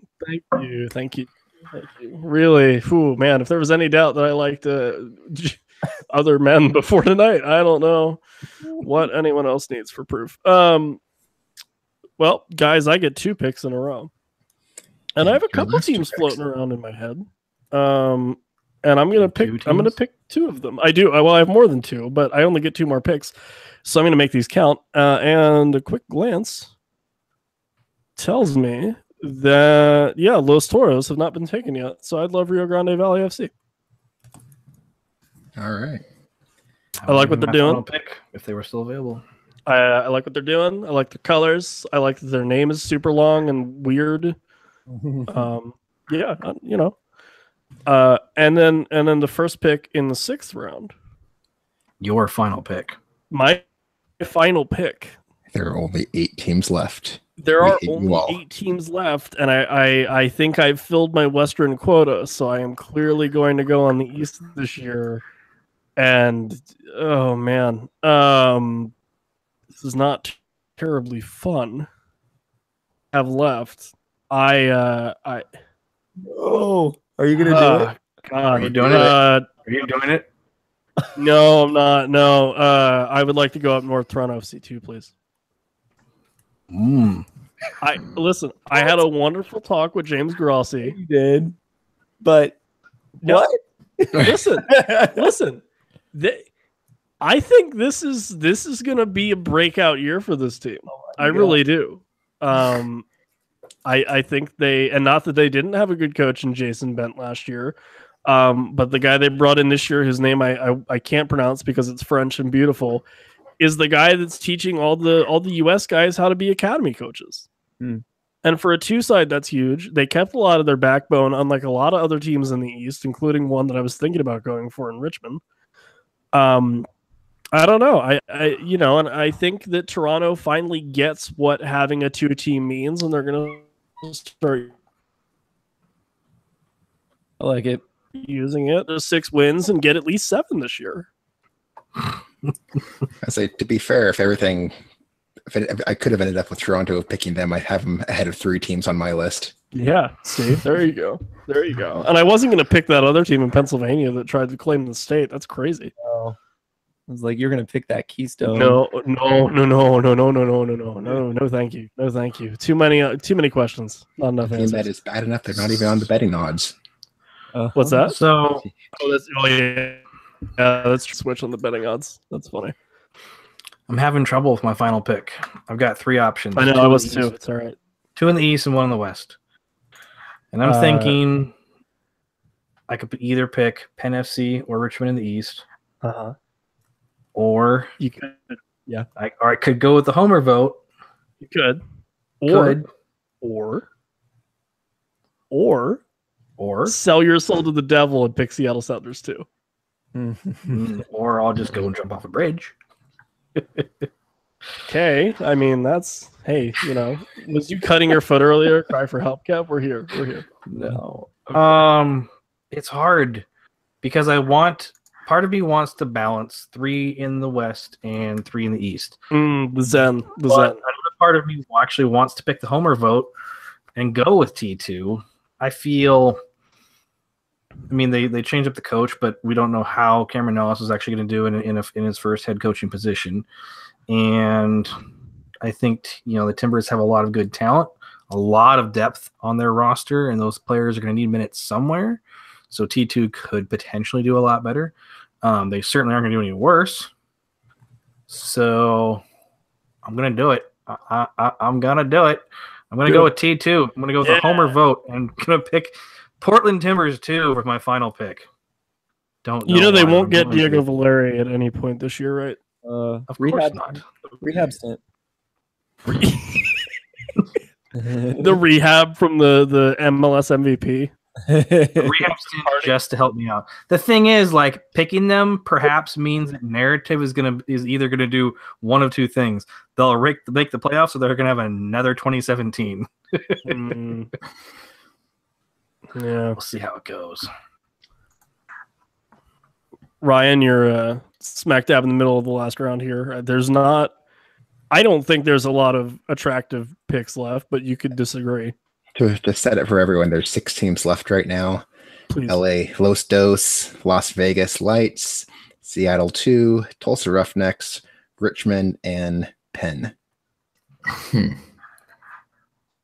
Thank you. Really, man, if there was any doubt that I liked other men before tonight, I don't know what anyone else needs for proof. Well, guys, I get 2 picks in a row. And I have a couple teams floating around in my head. And I'm going to pick 2 of them. I do. Well, I have more than 2, but I only get 2 more picks. So I'm going to make these count. And a quick glance tells me that, Los Toros have not been taken yet. So I'd love Rio Grande Valley FC. All right. I like what they're doing. Pick if they were still available. I like what they're doing. I like their colors. I like that their name is super long and weird. And then the first pick in the 6th round. Your final pick. My final pick. There are only 8 teams left. There are only 8 teams left, and I think I've filled my Western quota, so I am clearly going to go on the East this year. And oh man, this is not terribly fun. Have left. Are you gonna do it? God, are you doing it? Are you doing it? No, I'm not. No, I would like to go up North Toronto FC2, please. I had a wonderful talk with James Grossi. You did, but what? Listen. I think this is gonna be a breakout year for this team. I really do. I think and not that they didn't have a good coach in Jason Bent last year, but the guy they brought in this year, whose name I can't pronounce because it's French and beautiful, is the guy that's teaching all the US guys how to be academy coaches. And for a 2 side, that's huge. They kept a lot of their backbone, unlike a lot of other teams in the East, including one that I was thinking about going for in Richmond. I don't know. And I think that Toronto finally gets what having a 2-team means, and they're going to start. I like it. Using it. There's 6 wins and get at least 7 this year. I say, to be fair, if I could have ended up with Toronto picking them, I'd have them ahead of 3 teams on my list. Yeah, see, there you go. And I wasn't going to pick that other team in Pennsylvania that tried to claim the state. That's crazy. Oh. was like, you're gonna pick that Keystone. No, thank you. No, thank you. Too many questions. Not enough team that answers. is bad enough they're not even on the betting odds. What's that? So Let's switch on the betting odds. That's funny. I'm having trouble with my final pick. I've got 3 options. I know, 2 I in was the too. East, It's all right. 2 in the East and 1 in the West. And I'm thinking I could either pick Penn FC or Richmond in the East. Or You could. Yeah. I could go with the homer vote. You could. Or sell your soul to the devil and pick Seattle Sounders too. Or I'll just go and jump off a bridge. Okay. I mean, that's, hey, was you cutting your foot earlier? Cry for help, Kev? We're here. No. It's hard because part of me wants to balance 3 in the West and 3 in the East. The Zen. Another part of me actually wants to pick the homer vote and go with T2. I feel, they changed up the coach, but we don't know how Cameron Ellis is actually going to do in his first head coaching position. And I think, the Timbers have a lot of good talent, a lot of depth on their roster, and those players are going to need minutes somewhere. So T2 could potentially do a lot better. They certainly aren't going to do any worse. So I'm going to do it. I'm going to do it. I'm going to go with T2. I'm going to go with the homer vote. I'm going to pick Portland Timbers 2 for my final pick. Don't know they won't get Diego Valeri at any point this year, right? Of course not. Rehab stint. The rehab from the MLS MVP. Rehab stint just to help me out. The thing is, picking them perhaps means that narrative is either gonna do one of 2 things. They'll make the playoffs, or they're gonna have another 2017. Yeah, we'll see how it goes. Ryan, you're smack dab in the middle of the last round here. I don't think there's a lot of attractive picks left, but you could disagree. To set it for everyone, there's 6 teams left right now. Please. LA Los Dos, Las Vegas Lights, Seattle 2, Tulsa Roughnecks, Richmond, and Penn.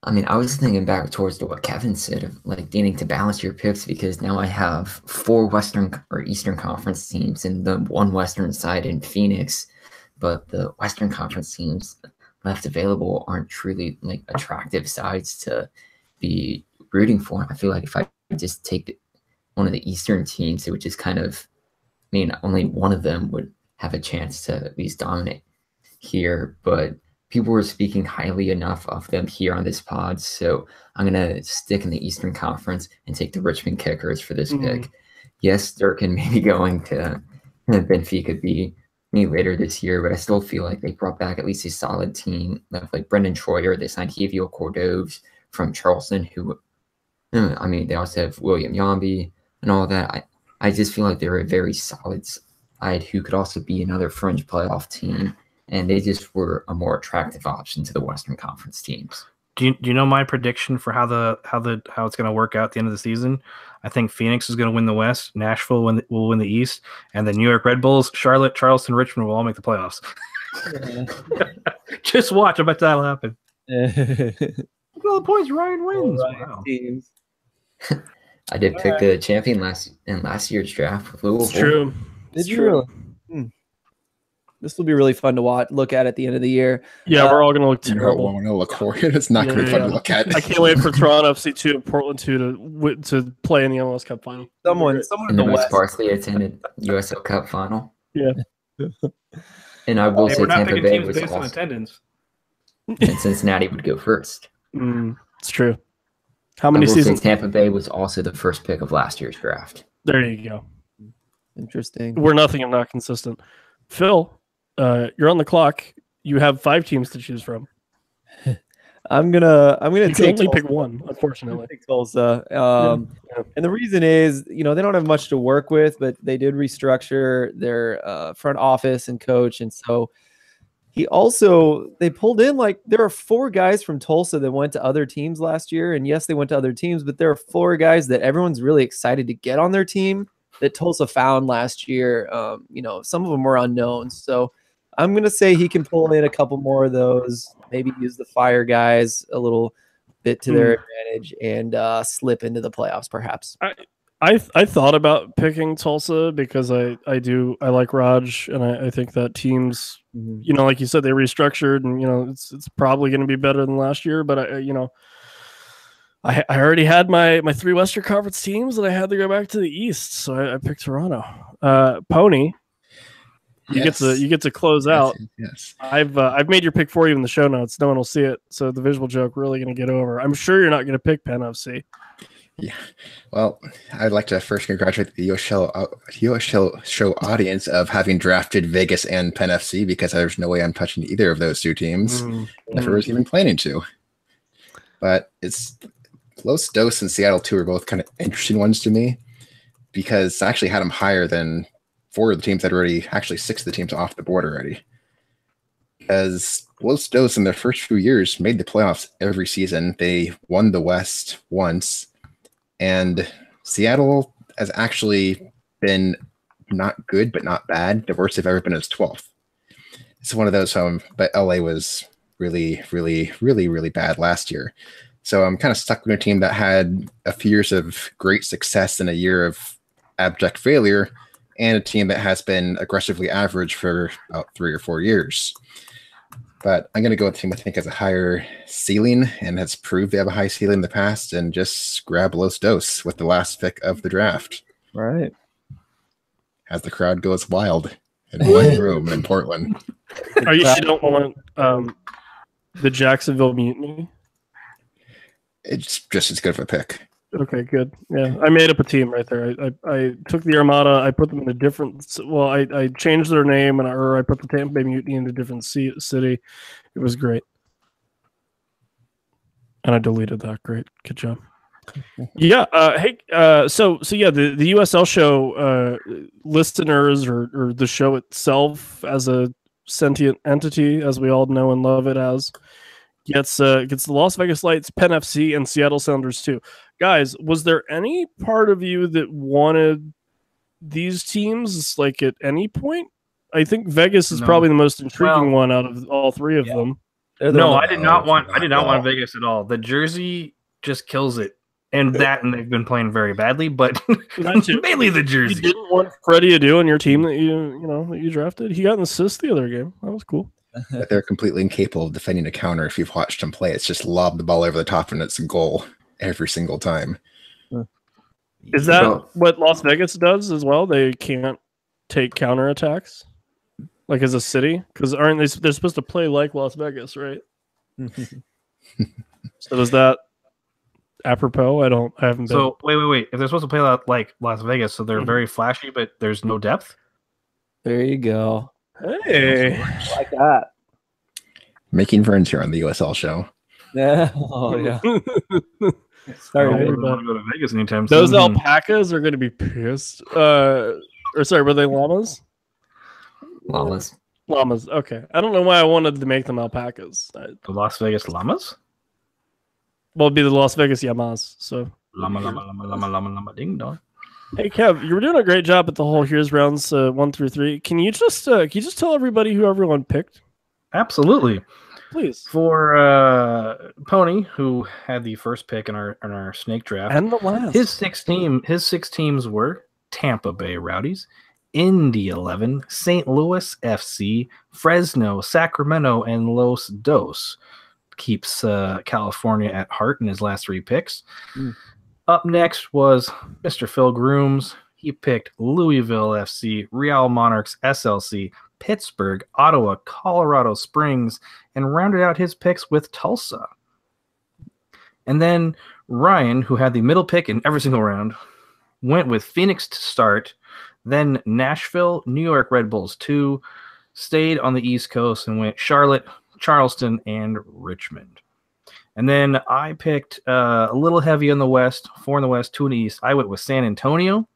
I was thinking back towards what Kevin said of needing to balance your picks, because now I have 4 Western or Eastern Conference teams and the 1 Western side in Phoenix, but the Western Conference teams left available aren't truly attractive sides to be rooting for. I feel like if I just take one of the Eastern teams, it would just kind of only one of them would have a chance to at least dominate here, but people were speaking highly enough of them here on this pod, so I'm going to stick in the Eastern Conference and take the Richmond Kickers for this pick. Yes, Durkin may be going to Benfica B later this year, but I still feel like they brought back at least a solid team of Brendan Troyer. They signed Javier Cordoves from Charleston, who, they also have William Yambi and all that. I just feel like they're a very solid side who could also be another fringe playoff team, and they just were a more attractive option to the Western Conference teams. Do you know my prediction for how it's going to work out at the end of the season? I think Phoenix is going to win the West, Nashville will win the East, and the New York Red Bulls, Charlotte, Charleston, Richmond will all make the playoffs. Just watch. I bet that'll happen. Look at all the points Ryan wins. Wow. Teams. I did pick the champion in last year's draft with Louisville. It's true. Did you really? This will be really fun to look at the end of the year. Yeah, we're all going to look You know terrible. what we're going to look for. It's not going to be fun to look at. I can't wait for Toronto FC 2 and Portland 2 to play in the MLS Cup final. Someone And in the the most West. sparsely attended USL Cup final. Yeah. And I will Hey, say we're not Tampa picking Bay teams was based on also, attendance. and Cincinnati would go first. It's true. How I many will seasons? say Tampa Bay was also the first pick of last year's draft. There you go. Interesting. We're nothing and not consistent. Phil, you're on the clock. You have 5 teams to choose from. I'm gonna You can take only pick Tulsa. one, unfortunately. Take Tulsa. And the reason is, they don't have much to work with, but they did restructure their front office and coach, and so they pulled in there are 4 guys from Tulsa that went to other teams last year, and yes, they went to other teams, but there are 4 guys that everyone's really excited to get on their team that Tulsa found last year. Some of them were unknowns. So I'm going to say he can pull in a couple more of those, maybe use the fire guys a little bit to their advantage and slip into the playoffs perhaps. I thought about picking Tulsa because I like Raj, and I think that teams, like you said, they restructured, and it's probably going to be better than last year. But I already had my 3 Western Conference teams, and I had to go back to the East, so I picked Toronto. Pony, you get to close out. Yes. I've made your pick for you in the show notes. No one will see it, so the visual joke really going to get over. I'm sure you're not going to pick Penn FC. Yeah. Well, I'd like to first congratulate the USL show audience of having drafted Vegas and Penn FC, because there's no way I'm touching either of those 2 teams if I was even planning to. But it's Los Dos and Seattle 2 are both kind of interesting ones to me, because I actually had them higher than 4 of the teams that already, actually 6 of the teams off the board already. As Los Dos in their first few years made the playoffs every season. They won the West once. And Seattle has actually been not good, but not bad. The worst they've ever been is 12th. It's one of those, but LA was really, really, really, really bad last year. So I'm kind of stuck with a team that had a few years of great success and a year of abject failure, and a team that has been aggressively average for about 3 or 4 years. But I'm going to go with a team I think has a higher ceiling and has proved they have a high ceiling in the past, and just grab Los Dos with the last pick of the draft. Right. As the crowd goes wild in one room in Portland. Are you don't want the Jacksonville Mutiny? It's just as good of a pick. Okay, good. Yeah, I made up a team right there. I took the Armada. I put them in a different. Well, I changed their name, and I put the Tampa Bay Mutiny in a different city. It was great, and I deleted that. Great, good job. Yeah. So yeah, the USL show listeners or the show itself as a sentient entity, as we all know and love it as, gets the Las Vegas Lights, Penn FC, and Seattle Sounders too. Guys, was there any part of you that wanted these teams like at any point? I think Vegas is probably the most intriguing one out of all 3 of them. No, I did not want Vegas at all. The jersey just kills it. And they've been playing very badly, but mainly the jersey. You didn't want Freddie Adu on your team that you drafted? He got an assist the other game. That was cool. But they're completely incapable of defending a counter. If you've watched them play, it's just lob the ball over the top and it's a goal every single time. Is that what Las Vegas does as well? They can't take counterattacks, like as a city, because aren't they're supposed to play like Las Vegas, right? So does that apropos? I haven't been. So wait. If they're supposed to play like Las Vegas, so they're very flashy, but there's no depth. There you go. Hey, like that. Making friends here on the USL show. Yeah. Oh yeah. Sorry, I don't want to go to Vegas anytime soon. Those soon. alpacas are going to be pissed. Or sorry, were they llamas? Llamas. Llamas. Okay. I don't know why I wanted to make them alpacas. The Las Vegas Llamas? Well, it'd be the Las Vegas Llamas. So llama ding dong. Hey Kev, you were doing a great job at the whole here's rounds 1 through 3. Can you just tell everybody who everyone picked? Absolutely. Please. For Pony, who had the first pick in our snake draft, and the last, his six teams were Tampa Bay Rowdies, Indy 11, St. Louis FC, Fresno, Sacramento, and Los Dos. Keeps California at heart in his last 3 picks. Up next was Mr. Phil Grooms. He picked Louisville FC, Real Monarchs SLC, Pittsburgh, Ottawa, Colorado Springs, and rounded out his picks with Tulsa. And then Ryan, who had the middle pick in every single round, went with Phoenix to start, then Nashville, New York Red Bulls 2, stayed on the East Coast and went Charlotte, Charleston, and Richmond. And then I picked a little heavy in the West, 4 in the West, 2 in the East. I went with San Antonio,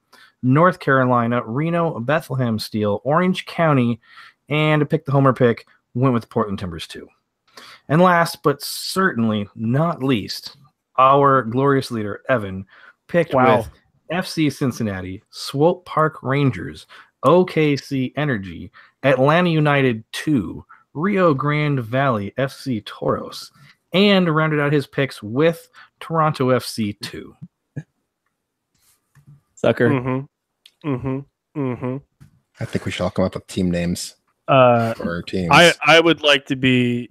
North Carolina, Reno, Bethlehem Steel, Orange County, and to pick the homer pick, went with Portland Timbers 2. And last, but certainly not least, our glorious leader, Evan, picked with FC Cincinnati, Swope Park Rangers, OKC Energy, Atlanta United 2, Rio Grande Valley FC Toros, and rounded out his picks with Toronto FC 2. Sucker. I think we should all come up with team names Uh, for our teams. I would like to be.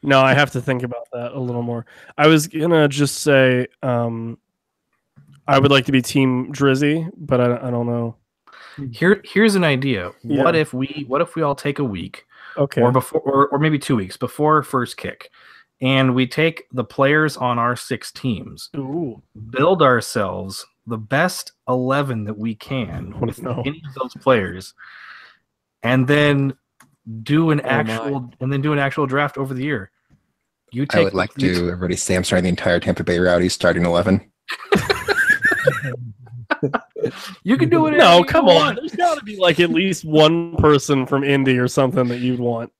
No, I have to think about that a little more. I was gonna just say I would like to be Team Drizzy, but I don't know. Here's an idea. Yeah. What if we all take a week, Okay. or maybe 2 weeks before first kick, and we take the players on our 6 teams, Ooh. build ourselves the best 11 that we can with any of those players, and then do an actual draft over the year. I would like to everybody say I'm starting the entire Tampa Bay Rowdies starting 11. You can do it. No, come on. There's got to be like at least one person from Indy or something that you'd want.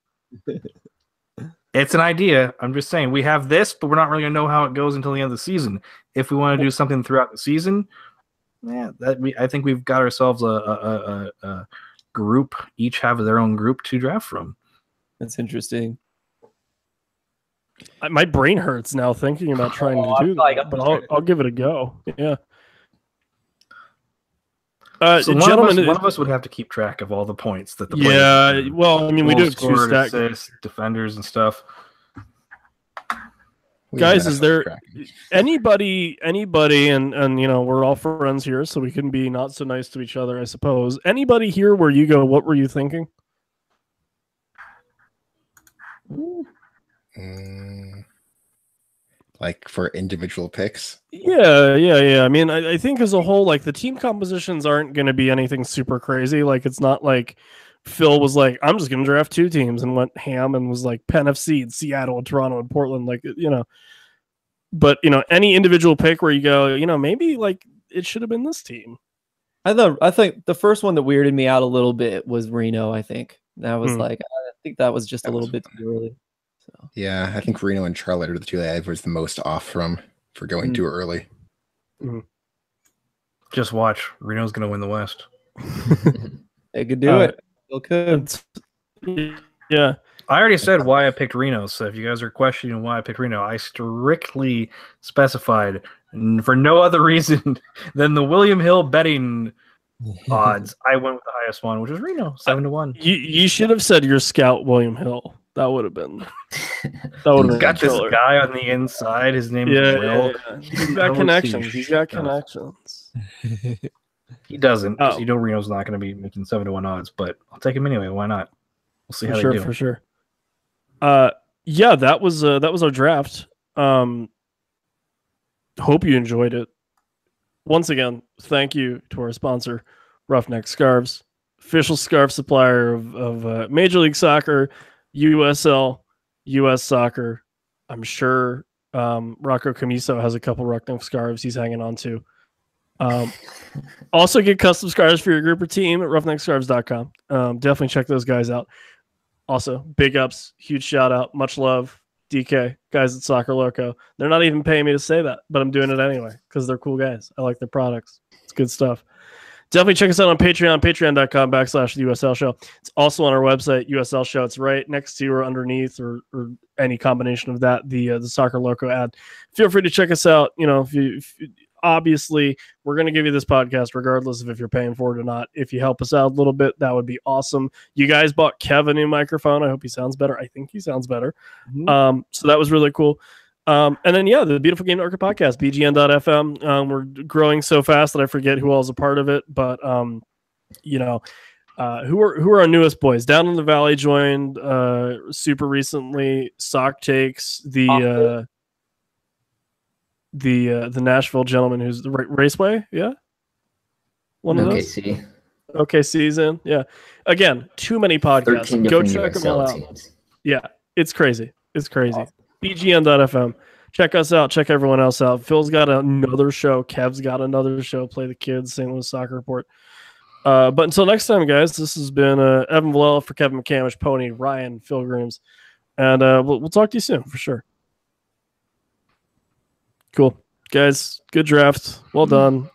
It's an idea. I'm just saying we have this, but we're not really gonna know how it goes until the end of the season. If we want to do something throughout the season, I think we've got ourselves a group. Each have their own group to draft from. That's interesting. My brain hurts now thinking about trying to do that, but I'll give it a go. Yeah. So gentlemen, one of us would have to keep track of all the points that the players well, I mean, we do have 2 scored, stack assists, defenders and stuff. Guys, is there anybody, and you know, we're all friends here, so we can be not so nice to each other, I suppose. Anybody here where you go, what were you thinking? Like for individual picks? Yeah. I mean, I think as a whole, like the team compositions aren't going to be anything super crazy. Like it's not like Phil was like, I'm just going to draft 2 teams and went ham and was like Penn FC and Seattle and Toronto and Portland. Like, you know, but you know, any individual pick where you go, you know, maybe like it should have been this team. I think the first one that weirded me out a little bit was Reno. I think that was like, I think that was just a little bit too early. So. Yeah, I think Reno and Charlotte are the 2 that I was the most off from for going too early. Just watch. Reno's going to win the West. They could do it. Still could. Yeah. I already said why I picked Reno, so if you guys are questioning why I picked Reno, I strictly specified for no other reason than the William Hill betting odds. I went with the highest one, which was Reno, 7-1. You should have said your scout William Hill. That would have been. He's got this guy on the inside. His name is Will. Yeah. He's got connections. He's got connections. He doesn't. Oh. You know Reno's not going to be making 7-1 odds, but I'll take him anyway. Why not? We'll see how they do. For sure. Yeah, that was our draft. Hope you enjoyed it. Once again, thank you to our sponsor, Roughneck Scarves, official scarf supplier of Major League Soccer, USL, US Soccer. I'm sure Rocco Camiso has a couple Roughneck scarves he's hanging on to. Also get custom scarves for your group or team at roughneckscarves.com. Definitely check those guys out. Also, big ups, huge shout out, much love, DK, guys at Soccer Loco. They're not even paying me to say that, but I'm doing it anyway because they're cool guys. I like their products. It's good stuff. Definitely check us out on Patreon, patreon.com/USL Show. It's also on our website, USL Show. It's right next to or underneath or any combination of that, the Soccer Loco ad. Feel free to check us out. You know, if obviously, we're going to give you this podcast regardless of if you're paying for it or not. If you help us out a little bit, that would be awesome. You guys bought Kev a new microphone. I hope he sounds better. I think he sounds better. So that was really cool. And then, yeah, the Beautiful Game Network podcast, bgn.fm. We're growing so fast that I forget who all is a part of it. But, you know, who are our newest boys? Down in the Valley joined super recently. Sock Takes, the Nashville gentleman who's the Raceway. Yeah. One of those. OKC's in. Yeah. Again, too many podcasts. Go check them all out. Teams. Yeah. It's crazy. It's crazy. Awesome. BGN.fm. Check us out. Check everyone else out. Phil's got another show. Kev's got another show. Play the Kids, St. Louis Soccer Report. But until next time, guys, this has been Evan Villela for Kevin McCamish, Pony, Ryan, Phil Grooms. And we'll talk to you soon for sure. Cool. Guys, good draft. Well done.